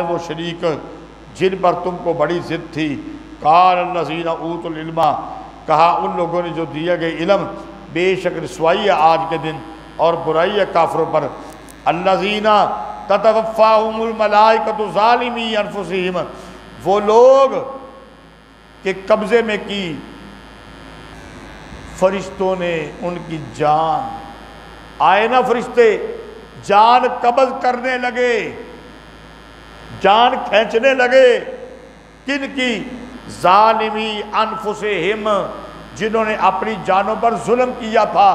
وہ شریک جن پر تم کو بڑی ضد تھی، قال الذین اوتوا العلم، کہا ان لوگوں نے جو دیا گئے علم، بے شک رسوائی ہے آج کے دن اور برائی ہے کافروں پر، الذین تتوفاہم الملائکۃ ظالمی انفسہم، وہ لوگ کہ قبضے میں کی فرشتوں نے ان کی جان، آئے نا فرشتے جان قبض کرنے لگے، جان کھینچنے لگے، کن کی؟ ظالمی انفسہم، جنہوں نے اپنی جانوں پر ظلم کیا تھا،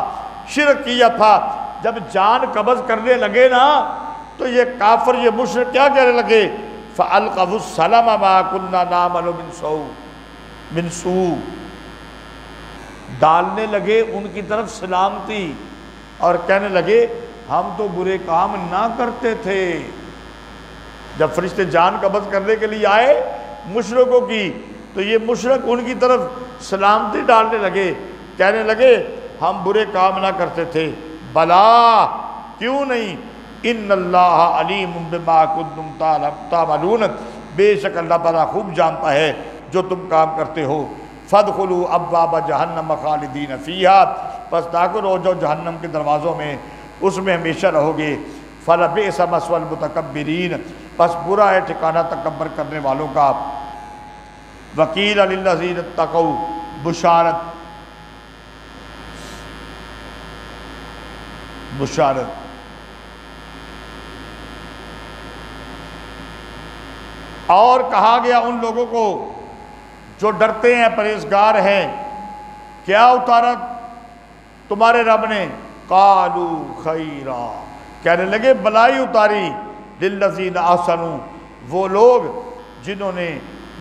شرک کیا تھا۔ جب جان قبض کرنے لگے نا تو یہ کافر، یہ مشرک کیا کہنے لگے؟ فَأَلْقَوُا السَّلَامَ مَا كُنَّا نَعْمَلُ مِنْ سُوءٍ، ڈالنے لگے ان کی طرف سلامتی اور کہنے لگے ہم تو برے کام نہ کرتے تھے۔ جب فرشتے جان قبض کرنے کے لیے آئے مشرکوں کی تو یہ مشرک ان کی طرف سلامتی ڈالنے لگے، کہنے لگے ہم برے کام نہ کرتے تھے۔ بلا، کیوں نہیں؟ ان اللہ علیم بما کنتم تعملون، بے شک اللہ تعالیٰ خوب جانتا ہے جو تم کام کرتے ہو۔ فادخلوا ابواب جہنم خالدین فیہا، پس داخل ہو جاؤ جہنم کے دروازوں میں، اس میں ہمیشہ رہو گے۔ فلبئس مثوى المتکبرین، پس برا ہے ٹھکانہ تکبر کرنے والوں کا۔ وقیل للذین اتقوا، بشارت اور کہا گیا ان لوگوں کو جو ڈرتے ہیں پرہیزگار ہیں، کیا اتارا تمہارے رب نے؟ قالوا خیرا، کہنے لگے بلائی اتاری، للذین احسنوا، وہ لوگ جنہوں نے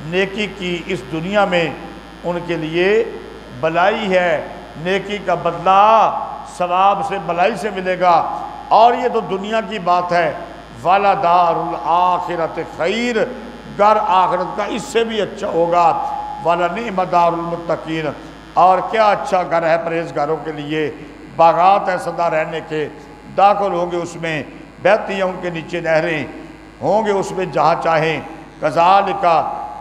نیکی کی اس دنیا میں ان کے لیے بلائی ہے، نیکی کا بدلہ ثواب سے بلائی سے ملے گا، اور یہ تو دنیا کی بات ہے۔ وَلَدَارُ الْآخِرَةِ خَيْرٌ، گھر آخرت کا اس سے بھی اچھا ہوگا۔ وَلَنِعْمَ دَارُ الْمُتَّقِينَ، اور کیا اچھا گھر ہے پرہیزگاروں کے لیے، باغات ہیں سدا رہنے کے، داخل ہوں گے اس میں، بہتی ہیں ان کے نیچے نہریں، ہوں گے اس میں جہاں چاہیں۔ کذالک،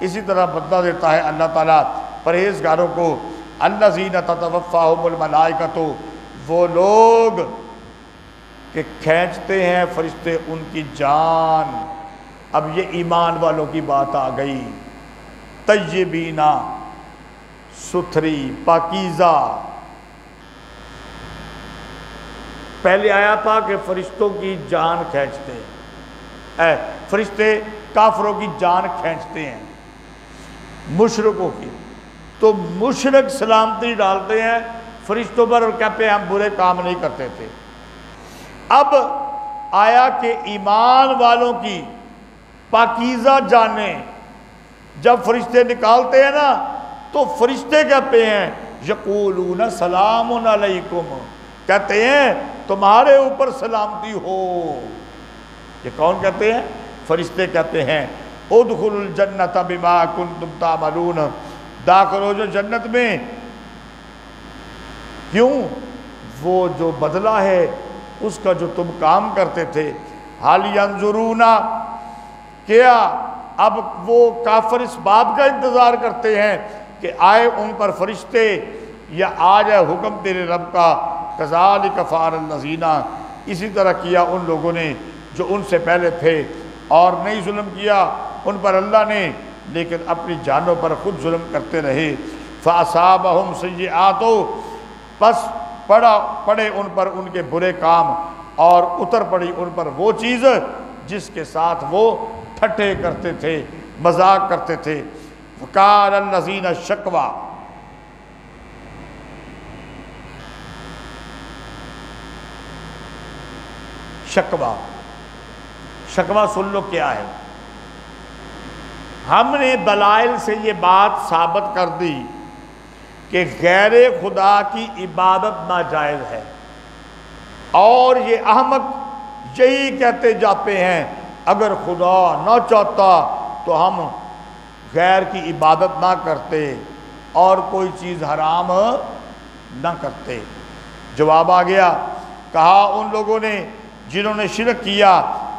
اسی طرح بدلہ دیتا ہے اللہ تعالیٰ پرہیزگاروں کو۔ الذین تتوفاہم الملائکۃ، وہ لوگ کہ کھینچتے ہیں فرشتے ان کی جان۔ اب یہ ایمان والوں کی بات آ گئی، طیبینہ، ستھری، پاکیزہ۔ پہلے آیا تھا کہ فرشتوں کی جان کھینچتے ہیں، فرشتے کافروں کی جان کھینچتے ہیں، مشرکوں کی، تو مشرک سلامتی ڈالتے ہیں فرشتوں پر اور کہتے ہیں ہم برے کام نہیں کرتے تھے۔ اب آیا کہ ایمان والوں کی پاکیزہ جانیں جب فرشتے نکالتے ہیں نا تو فرشتے کہتے ہیں یقولون سلام علیکم، کہتے ہیں تمہارے اوپر سلامتی ہو۔ یہ کون کہتے ہیں؟ فرشتے کہتے ہیں ادخلوا الجنۃ بما کنتم تعملون، داخل ہو جو جنت میں، کیوں؟ وہ جو بدلہ ہے اس کا جو تم کام کرتے تھے۔ حال ینظرون، کیا اب وہ کافر اس بات کا انتظار کرتے ہیں کہ آئے ان پر فرشتے یا آ جائے حکم تیرے رب کا؟ کذالک فعل الذین، اسی طرح کیا ان لوگوں نے جو ان سے پہلے تھے، اور نہیں ظلم کیا ان پر اللہ نے لیکن اپنی جانوں پر خود ظلم کرتے رہے۔ فاصابہم سیئات، پس پڑے ان پر ان کے برے کام، اور اتر پڑی ان پر وہ چیز جس کے ساتھ وہ ٹھٹھے کرتے تھے، مذاق کرتے تھے۔ وقال الذین شکوا، شکوہ سن لو کیا ہے۔ ہم نے دلائل سے یہ بات ثابت کر دی کہ غیر خدا کی عبادت ناجائز ہے، اور یہ احمق یہی کہتے جاتے ہیں اگر خدا نہ چاہتا تو ہم غیر کی عبادت نہ کرتے اور کوئی چیز حرام نہ کرتے۔ جواب آ گیا، کہا ان لوگوں نے جنہوں نے شرک کیا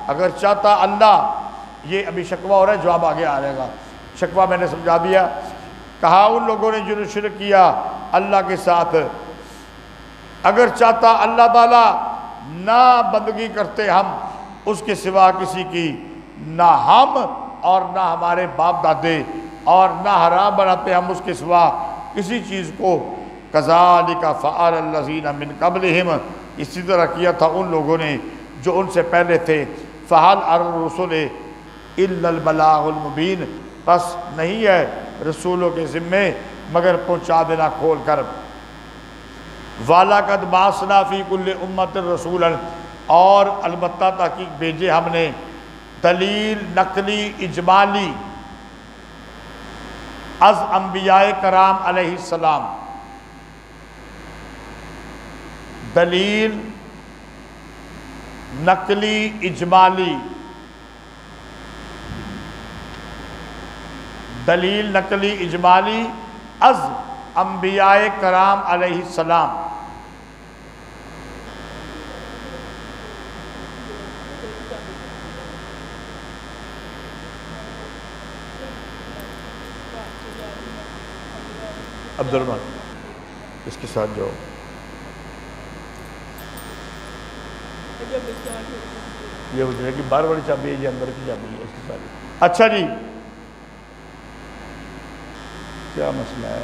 اگر چاہتا اللہ یہ ابھی شکوہ ہو رہا ہے، جواب آگے آ جائے گا۔ شکوہ میں نے سمجھا دیا۔ کہا ان لوگوں نے جنہوں نے شرک کیا اللہ کے ساتھ، اگر چاہتا اللہ تعالیٰ نہ بندگی کرتے ہم اس کے سوا کسی کی، نہ ہم اور نہ ہمارے باپ دادے، اور نہ حرام بناتے ہم اس کے سوا کسی چیز کو۔ کذالک فعل الذین من قبلہم، اسی طرح کیا تھا ان لوگوں نے جو ان سے پہلے تھے۔ فہل علی الرسل الا البلاغ المبین، بس نہیں ہے رسولوں کے ذمے مگر پہنچا دینا کھول کر۔ وَلَقَدْ بَعَثْنَا فِي كُلِّ أُمَّةٍ رَسُولًا، اور البتہ تحقیق بھیجے ہم نے دلیل نقلی اجمالی از انبیاء کرام علیہ السلام، دلیل نقلی اجمالی، دلیل نقلی اجمالی از انبیاء کرام علیہ السلام۔ عبد الرحمن اس کے ساتھ جاؤ۔ یہ حجرے کی باہر والی چابی ہے، یہ اندر کی چابی ہے، اس کے ساتھ۔ اچھا جی، کیا مسئلہ ہے؟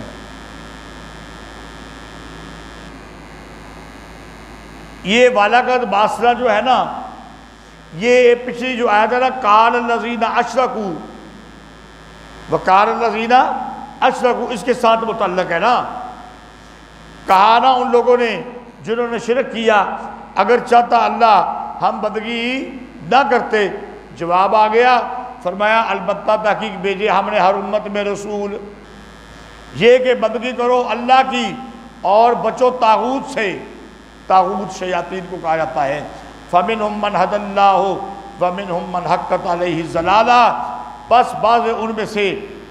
یہ وَلَقَدْ بَعَثْنَا جو ہے نا، یہ پچھلی جو آیت ہے نا، قَالَ الَّذِينَ أَشْرَكُوا وَقَالَ الَّذِينَ أَشْرَكُوا، اس کے ساتھ متعلق ہے نا۔ کہا نا ان لوگوں نے جنہوں نے شرک کیا، اگر چاہتا اللہ ہم بندگی نہ کرتے۔ جواب آ گیا، فرمایا البتہ تحقیق بھیجے ہم نے ہر امت میں رسول، یہ کہ بندگی کرو اللہ کی اور بچو طاغوت سے۔ طاغوت شیاطین کو کہا جاتا ہے۔ فَمِنْهُمْ مَنْ هَدَى اللَّهُ وَمِنْهُمْ مَنْ حَقَّتْ عَلَيْهِ الضَّلَالَةُ، بس بعض ان میں سے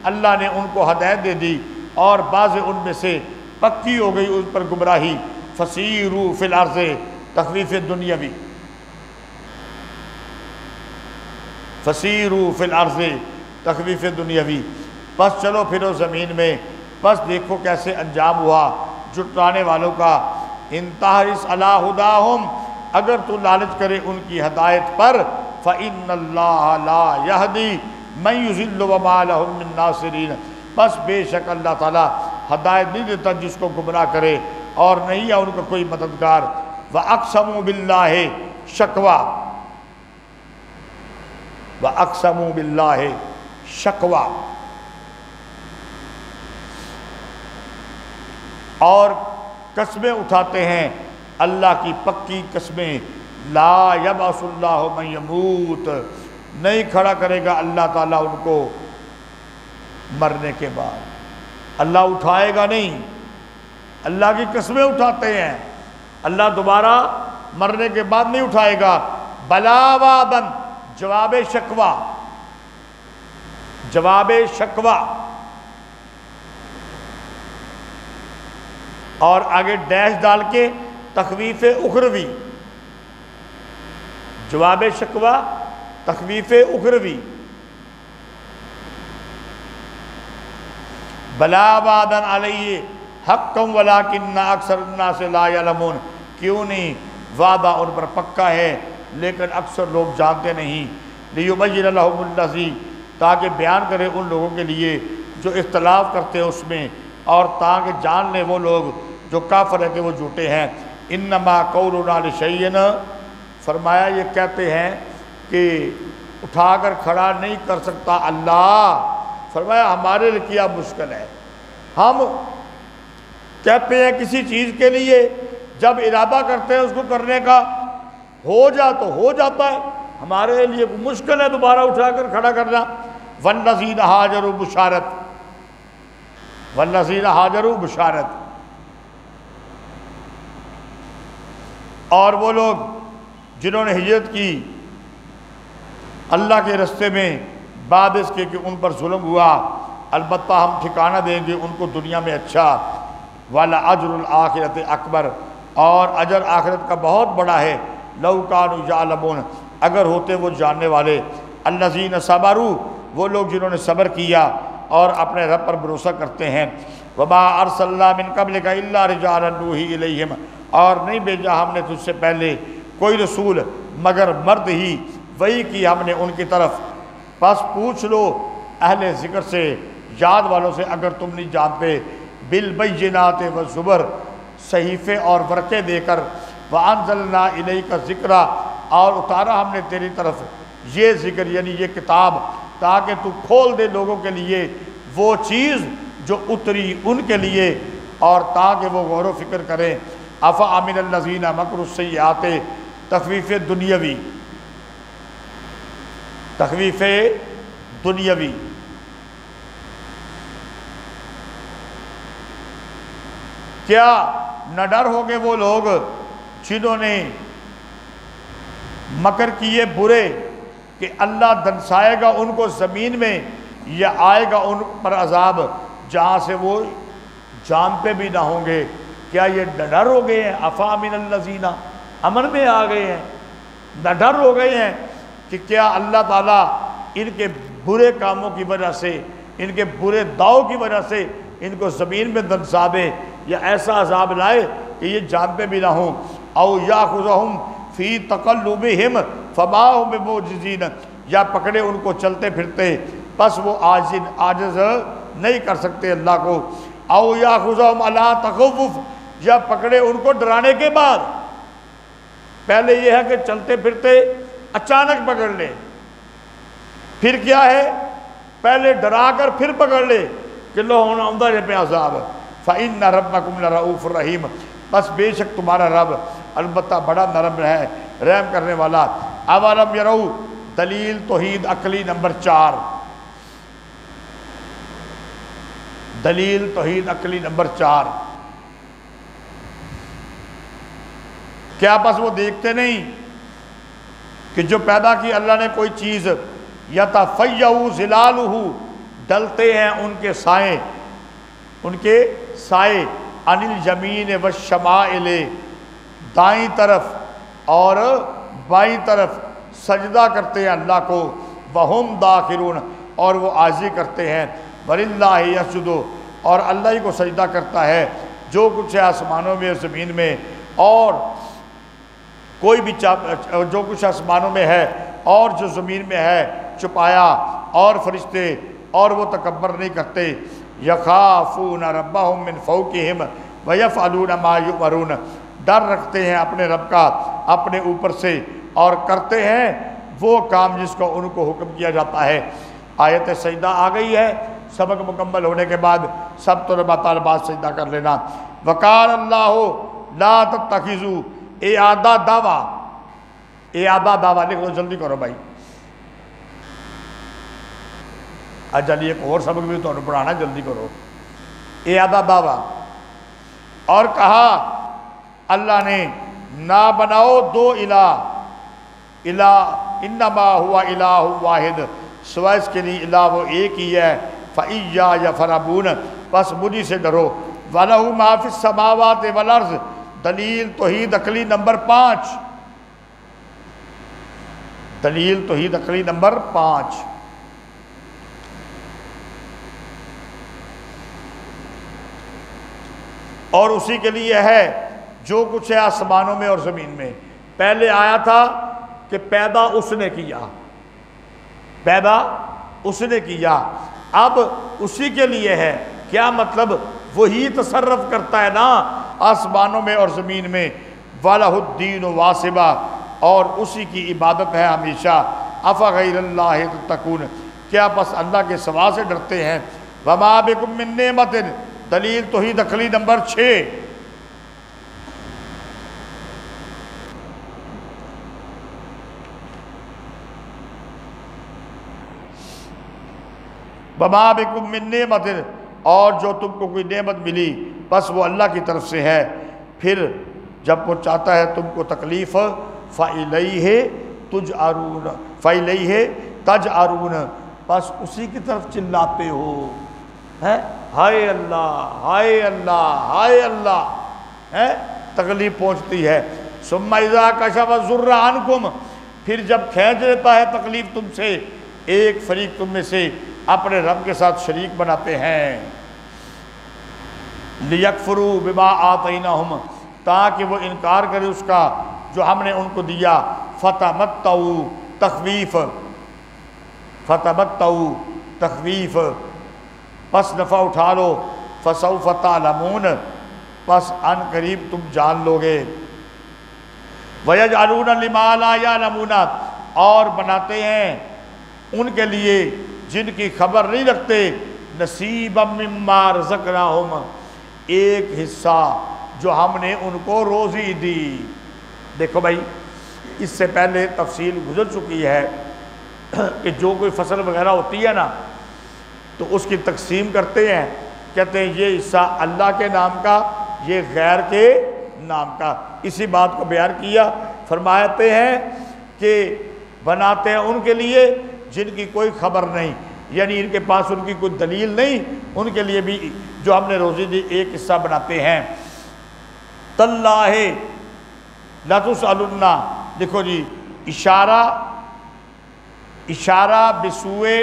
اللہ نے ان کو ہدایت دے دی اور بعض ان میں سے پکی ہو گئی ان پر گمراہی۔ فَسِيرُوا فِي الْأَرْضِ، تخفیف دنیاوی، فَسِيرُوا فِي الْأَرْضِ تخفیف دنیاوی، بس چلو پھرو زمین میں، بس دیکھو کیسے انجام ہوا جھٹلانے والوں کا۔ اِن تَحْرِصْ عَلَىٰ هُدَاهُمْ، اگر تو لالچ کرے ان کی ہدایت پر، فَإِنَّ اللَّهَ لَا يَهْدِي مَن يُضِلُّ وَمَا لَهُم مِّن نَاصِرِينَ، بس بے شک اللہ تعالیٰ ہدایت نہیں دیتا جس کو گمراہ کرے، اور نہیں ہے ان کا کوئی مددگار۔ وَأَقْسَمُوا بِاللَّهِ شَكْوَى، وَأَقْسَمُوا بِاللَّهِ شَكْوَى، اور قسمیں اٹھاتے ہیں اللہ کی پکی قسمیں۔ لا یبعث اللہ من یموت، نہیں کھڑا کرے گا اللہ تعالیٰ ان کو مرنے کے بعد، اللہ اٹھائے گا نہیں، اللہ کی قسمیں اٹھاتے ہیں، اللہ دوبارہ مرنے کے بعد نہیں اٹھائے گا۔ بلا وعدن، جواب شکوہ، جواب شکوہ، اور آگے ڈیش ڈال کے تخویف اخروی، جواب شکوہ تخویف اخروی۔ بلا وعدن علیہ حقا ولکن اکثر الناس لا یعلمون، کیوں نہیں وعدہ ان پر پکا ہے لیکن اکثر لوگ جانتے نہیں۔ لیبین لہم الذی، تاکہ بیان کرے ان لوگوں کے لیے جو اختلاف کرتے ہیں اس میں، اور تاکہ جان لیں وہ لوگ جو کافر ہیں کہ وہ جھوٹے ہیں۔ انما قولنا لشیء، فرمایا یہ کہتے ہیں کہ اٹھا کر کھڑا نہیں کر سکتا اللہ، فرمایا ہمارے لیے کیا مشکل ہے، ہم کہتے ہیں کسی چیز کے لیے، جب ارادہ کرتے ہیں اس کو کرنے کا ہو جا تو ہو جاتا ہے، ہمارے لیے مشکل ہے دوبارہ اٹھا کر کھڑا کرنا۔ والذین ہاجروا بشارت، والذین ہاجروا بشارت، اور وہ لوگ جنہوں نے ہجرت کی اللہ کے رستے میں بعد اس کے کہ ان پر ظلم ہوا، البتہ ہم ٹھکانہ دیں گے ان کو دنیا میں اچھا۔ وَلَأَجْرُ الْآخِرَةِ اکبر، اور اجر آخرت کا بہت بڑا ہے۔ لَوْ كَانُوا يَعْلَمُونَ، اگر ہوتے وہ جاننے والے۔ الذین صبروا، وہ لوگ جنہوں نے صبر کیا اور اپنے رب پر بھروسہ کرتے ہیں۔ وما ارسلنا من قبلک الا رجالا نوحی الیہم، اور نہیں بھیجا ہم نے تجھ سے پہلے کوئی رسول مگر مرد ہی وحی کی ہم نے ان کی طرف۔ بس پوچھ لو اہل ذکر سے، یاد والوں سے اگر تم نہیں جانتے، بالبینات والزبر، صحیفے اور ورقے دے کر، وانزلنا الیک الذکر، اور اتارا ہم نے تیری طرف یہ ذکر یعنی یہ کتاب، تاکہ تو کھول دے لوگوں کے لیے وہ چیز جو اتری ان کے لیے، اور تاکہ وہ غور و فکر کریں۔ افامن الذین مکروا السیئات، تخویف دنیاوی، تخویف دنیاوی۔ کیا نہ ڈر ہو گے وہ لوگ جنہوں نے مکر کیے برے کہ اللہ دنسائے گا ان کو زمین میں، یا آئے گا ان پر عذاب جہاں سے وہ جان پہ بھی نہ ہوں گے۔ کیا یہ ڈر ہو گئے ہیں؟ افامن الذین، امن میں آ گئے ہیں، نہ ڈر ہو گئے ہیں کہ کیا اللہ تعالیٰ ان کے برے کاموں کی وجہ سے، ان کے برے داؤ کی وجہ سے ان کو زمین میں دنسا دے، یا ایسا عذاب لائے کہ یہ جانتے بھی نہ ہوں۔ او یاخذہم فی تقلبہم فما ھم بمعجزین، یا پکڑے ان کو چلتے پھرتے پس وہ عاجز نہیں کر سکتے اللہ کو۔ او یاخذہم علی تخوف، یا پکڑے ان کو ڈرانے کے بعد۔ پہلے یہ ہے کہ چلتے پھرتے اچانک پکڑ لے، پھر کیا ہے پہلے ڈرا کر پھر پکڑ لے کہ لو ہونا عمدہ پہ عذاب۔ فَإِنَّ رَبَّكُمْ لَرَؤُوفٌ رَحِيمٌ، بس بے شک تمہارا رب البتہ بڑا نرم ہے، رحم کرنے والا۔ اولم یروا، دلیل توحید عقلی نمبر 4، دلیل توحید عقلی نمبر 4۔ کیا بس وہ دیکھتے نہیں کہ جو پیدا کی اللہ نے کوئی چیز، یتفیع ظلالہ، ڈلتے ہیں ان کے سائے، ان کے سائے، عن الیمین والشمائل، دائیں طرف اور بائیں طرف، سجدہ کرتے ہیں اللہ کو، وہم داخرون، اور وہ عاجزی کرتے ہیں، وللہ یسجد، اور اللہ ہی کو سجدہ کرتا ہے جو کچھ ہے آسمانوں میں اور زمین میں، اور کوئی بھی جو کچھ آسمانوں میں ہے اور جو زمین میں ہے چھپایا، اور فرشتے، اور وہ تکبر نہیں کرتے۔ یخافون ربہم من فوقہم ویفعلون ما یؤمرون، ڈر رکھتے ہیں اپنے رب کا اپنے اوپر سے، اور کرتے ہیں وہ کام جس کو ان کو حکم کیا جاتا ہے۔ آیت سجدہ آ گئی ہے، سبق مکمل ہونے کے بعد سب طلباء طالبات سجدہ کر لینا۔ وقال اللہ لا تتخذوا، اعادہ دعویٰ، اعادہ دعویٰ لکھ لو، جلدی کرو بھائی، اجل ایک اور سبق بھی تو پڑھانا، جلدی کرو۔ اعادہ دعویٰ، اور کہا اللہ نے نہ بناؤ دو الہ، انما ہوا الہ واحد، سوائے اس کے لیے الہ وہ ایک ہی ہے، فَإِيَّايَ فَارْهَبُونَ، بس مجھے سے ڈرو۔ وَلَهُ مَا فِي السَّمَاوَاتِ وَالْأَرْضِ، دلیل توحید عقلی نمبر 5، دلیل توحید عقلی نمبر 5۔ اور اسی کے لیے ہے جو کچھ ہے آسمانوں میں اور زمین میں۔ پہلے آیا تھا کہ پیدا اس نے کیا، پیدا اس نے کیا، اب اسی کے لیے ہے۔ کیا مطلب؟ وہی تصرف کرتا ہے نا آسمانوں میں اور زمین میں۔ وَلَهُ الدِّينُ وَاسِبًا، اور اسی کی عبادت ہے ہمیشہ۔ أَفَغَيْرَ اللَّهِ تَتَّقُونَ، کیا بس اللہ کے سوا سے ڈرتے ہیں۔ وَمَا بِكُم مِّن نِّعْمَةٍ، دلیل توحید عقلی نمبر 6۔ وَمَا بِكُم مِّن نِّعْمَةٍ، اور جو تم کو کوئی نعمت ملی بس وہ اللہ کی طرف سے ہے۔ پھر جب وہ چاہتا ہے تم کو تکلیف، فَإِلَيْهِ تُجْأَرُونَ، فَإِلَيْهِ تَجْأَرُونَ، بس اسی کی طرف چلاتے ہو، ہائے اللہ ہائے اللہ ہائے اللہ، تکلیف پہنچتی ہے۔ ثُمَّ إِذَا كَشَفَ الضُّرَّ عَنْكُمْ، پھر جب کھینچ لیتا ہے تکلیف تم سے، ایک فریق تم میں سے اپنے رب کے ساتھ شریک بناتے ہیں، لیکفروا بما آتیناہم، تاکہ وہ انکار کرے اس کا جو ہم نے ان کو دیا، فتمتعوا تخویف، فتمتعوا تخویف، پس نفع اٹھا لو، فسوف تعلمون، پس ان قریب تم جان لوگے، وَيَجْعَلُونَ لِمَا لَا يَعْلَمُونَ، اور بناتے ہیں ان کے لیے جن کی خبر نہیں رکھتے، نصیبا مما رزقناہم، ایک حصہ جو ہم نے ان کو روزی دی۔ دیکھو بھائی، اس سے پہلے تفصیل گزر چکی ہے کہ جو کوئی فصل وغیرہ ہوتی ہے نا تو اس کی تقسیم کرتے ہیں، کہتے ہیں یہ حصہ اللہ کے نام کا، یہ غیر کے نام کا۔ اسی بات کو بیان کیا، فرماتے ہیں کہ بناتے ہیں ان کے لیے جن کی کوئی خبر نہیں، یعنی ان کے پاس ان کی کوئی دلیل نہیں، ان کے لیے بھی جو ہم نے روزی دی ایک حصہ بناتے ہیں۔ تاللہ لتسألن، دیکھو جی، اشارہ بسوئے،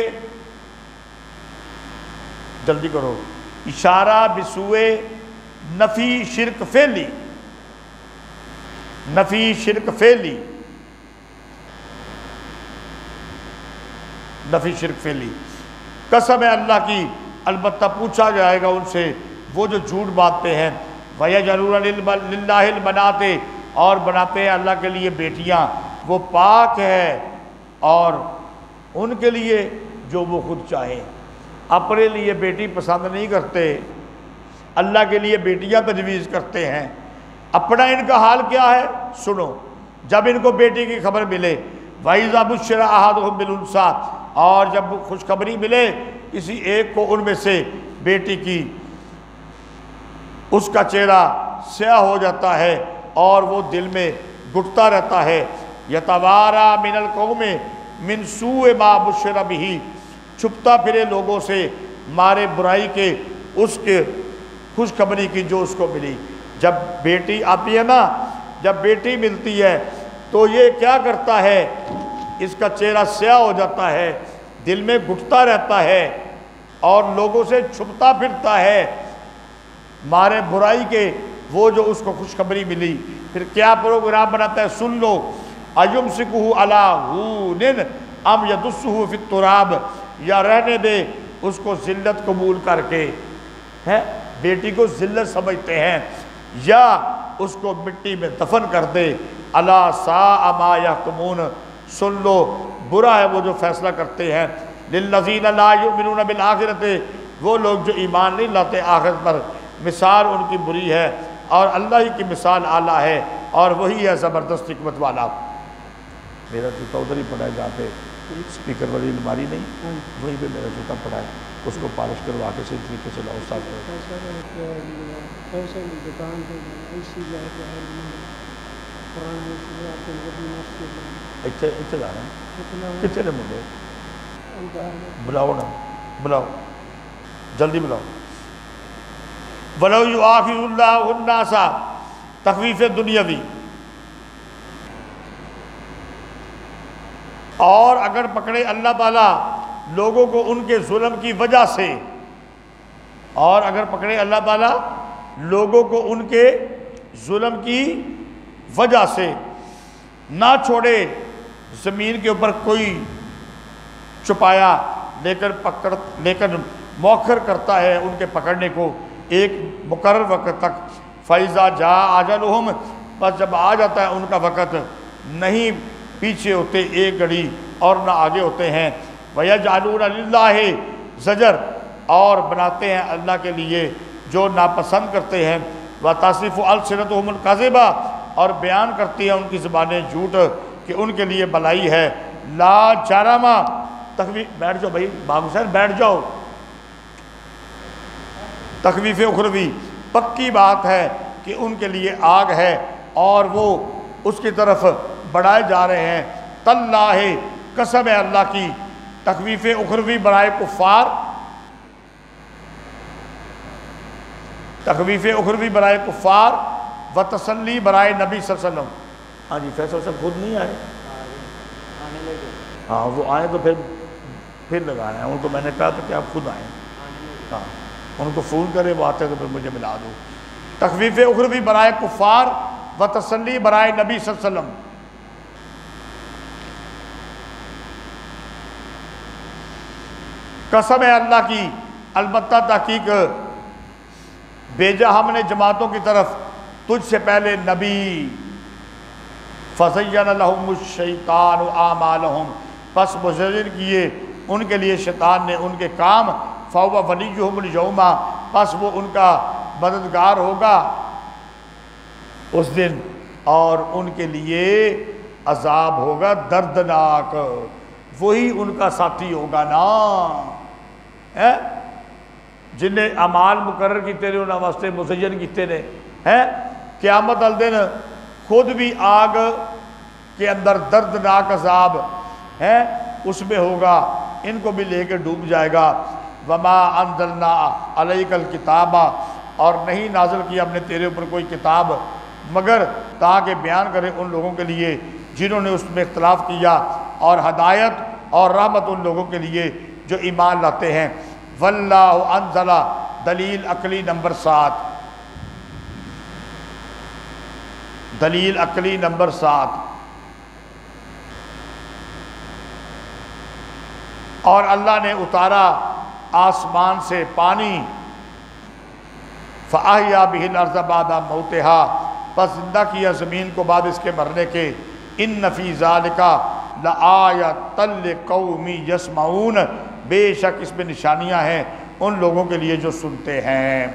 جلدی کرو، اشارہ بسوئے نفی شرک فعلی، نفی شرک فعلی، نفی شرک فعلی، قسم ہے اللہ کی البتہ پوچھا جائے گا ان سے وہ جو جھوٹ باندھتے ہیں، وَيَجْعَلُونَ لِلَّهِ الْبَنَاتِ، اور بناتے ہیں اللہ کے لیے بیٹیاں، وہ پاک ہے اور ان کے لیے جو وہ خود چاہیں، اپنے لیے بیٹی پسند نہیں کرتے، اللہ کے لیے بیٹیاں تجویز کرتے ہیں۔ اپنا ان کا حال کیا ہے سنو، جب ان کو بیٹی کی خبر ملے، وَإِذَا بُشِّرَ أَحَدُهُم بِالْأُنثىٰ، اور جب خوشخبری ملے کسی ایک کو ان میں سے بیٹی کی، اس کا چہرہ سیاہ ہو جاتا ہے اور وہ دل میں گھٹتا رہتا ہے، یتوارا من القوم من سوء ما بشر بہ، چھپتا پھرے لوگوں سے مارے برائی کے اس کے خوشخبری کی جو اس کو ملی۔ جب بیٹی آتی ہے نا، جب بیٹی ملتی ہے تو یہ کیا کرتا ہے، اس کا چہرہ سیاہ ہو جاتا ہے، دل میں گھٹتا رہتا ہے اور لوگوں سے چھپتا پھرتا ہے مارے برائی کے وہ جو اس کو خوشخبری ملی۔ پھر کیا پروگرام بناتا ہے، سن لو، اَيُمْسِكُهُ عَلَىٰ هُونٍ أَمْ يَدُسُّهُ فِي التُّرَابِ، یا رہنے دے اس کو ذلت قبول کر کے، ہے بیٹی کو ذلت سمجھتے ہیں، یا اس کو مٹی میں دفن کر دے۔ أَلَا سَاءَ مَا يَحْكُمُونَ، سن لو برا ہے وہ جو فیصلہ کرتے ہیں۔ لِلَّذِينَ لَا يُؤْمِنُونَ بِالْآخِرَةِ، وہ لوگ جو ایمان نہیں لاتے آخرت پر، مثال ان کی بری ہے اور اللہ ہی کی مثال اعلیٰ ہے، اور وہی ہے زبردست حکمت والا۔ میرا جوتا ادھر ہی پڑا ہے جہاں پہ اسپیکر والی الماری نہیں، وہیں پہ میرا جوتا پڑا ہے، اس کو پالش کروا کے صحیح طریقے سے لاؤ صاحب۔ اچھے جا رہے ہیں، کتنے نے مجھے بلاؤ نا، بلاؤ جلدی بلاؤ۔ وَلَوْ يُؤَاخِذُ اللَّهُ النَّاسَ، تخویف دنیاوی، اور اگر پکڑے اللہ تعالیٰ لوگوں کو ان کے ظلم کی وجہ سے، اور اگر پکڑے اللہ تعالیٰ لوگوں کو ان کے ظلم کی وجہ سے، نہ چھوڑے زمین کے اوپر کوئی چھپایا، لیکن مؤخر کرتا ہے ان کے پکڑنے کو ایک مقرر وقت تک۔ فَإِذَا جَاءَ أَجَلُهُمْ، بس جب آ جاتا ہے ان کا وقت، نہیں پیچھے ہوتے ایک گھڑی اور نہ آگے ہوتے ہیں۔ وَيَجْعَلُونَ لِلَّهِ زجر، اور بناتے ہیں اللہ کے لیے جو ناپسند کرتے ہیں۔ وَتَصِفُ أَلْسِنَتُهُمُ الْكَذِبَ، اور بیان کرتی ہیں ان کی زبانیں جھوٹ کہ ان کے لیے بلائی ہے۔ لا جرم، بیٹھ جاؤ بھائی باب حسین، بیٹھ جاؤ۔ تخویف اخروی، پکی بات ہے کہ ان کے لیے آگ ہے اور وہ اس کی طرف بڑھائے جا رہے ہیں۔ تاللہ، قسم ہے اللہ کی، تخویف اخروی برائے کفار، تخویف اخروی برائے کفار و تسلی برائے نبی صلی اللہ علیہ وسلم۔ ہاں جی فیصل صاحب خود نہیں آئے، ہاں وہ آئیں تو پھر لگانا ہے ان کو. میں نے کہا تھا کہ آپ خود آئیں. ہاں ان کو فون کرے وہ آتے تو پھر مجھے ملا دو. تخفیف اخروی برائے کفار و تسلی برائے نبی صلی اللہ علیہ وسلم. قسم ہے اللہ کی البتہ تحقیق بھیجا ہم نے جماعتوں کی طرف تجھ سے پہلے نبی. فَزَيَّنَ لَهُمُ الشَّيْطَانُ أَعْمَالَهُمْ پس مزین کیے ان کے لیے شیطان نے ان کے کام. فَهُوَ وَلِيُّهُمُ الْيَوْمَ پس وہ ان کا مددگار ہوگا اس دن اور ان کے لیے عذاب ہوگا دردناک. وہی ان کا ساتھی ہوگا نا جنہیں اعمال مقرر کیتے نے انہوں واسطے مزین کیتے نے. قیامت الدن خود بھی آگ کے اندر دردناک عذاب اس میں ہوگا, ان کو بھی لے کے ڈوب جائے گا. وما انزلنا علیک الکتاب اور نہیں نازل کیا ہم نے تیرے اوپر کوئی کتاب مگر تاکہ بیان کرے ان لوگوں کے لیے جنہوں نے اس میں اختلاف کیا, اور ہدایت اور رحمت ان لوگوں کے لیے جو ایمان لاتے ہیں. واللہ انزل دلیل عقلی نمبر 7. دلیل عقلی نمبر 7. اور اللہ نے اتارا آسمان سے پانی. فَأَحْيَا بِهِ الْأَرْضَ بَعْدَ مَوْتِهَا پس زندہ کیا زمین کو بعد اس کے مرنے کے. إِنَّ فِي ذَلِكَ لَآیَةً لِقَوْمٍ يَسْمَعُونَ بے شک اس میں نشانیاں ہیں ان لوگوں کے لیے جو سنتے ہیں.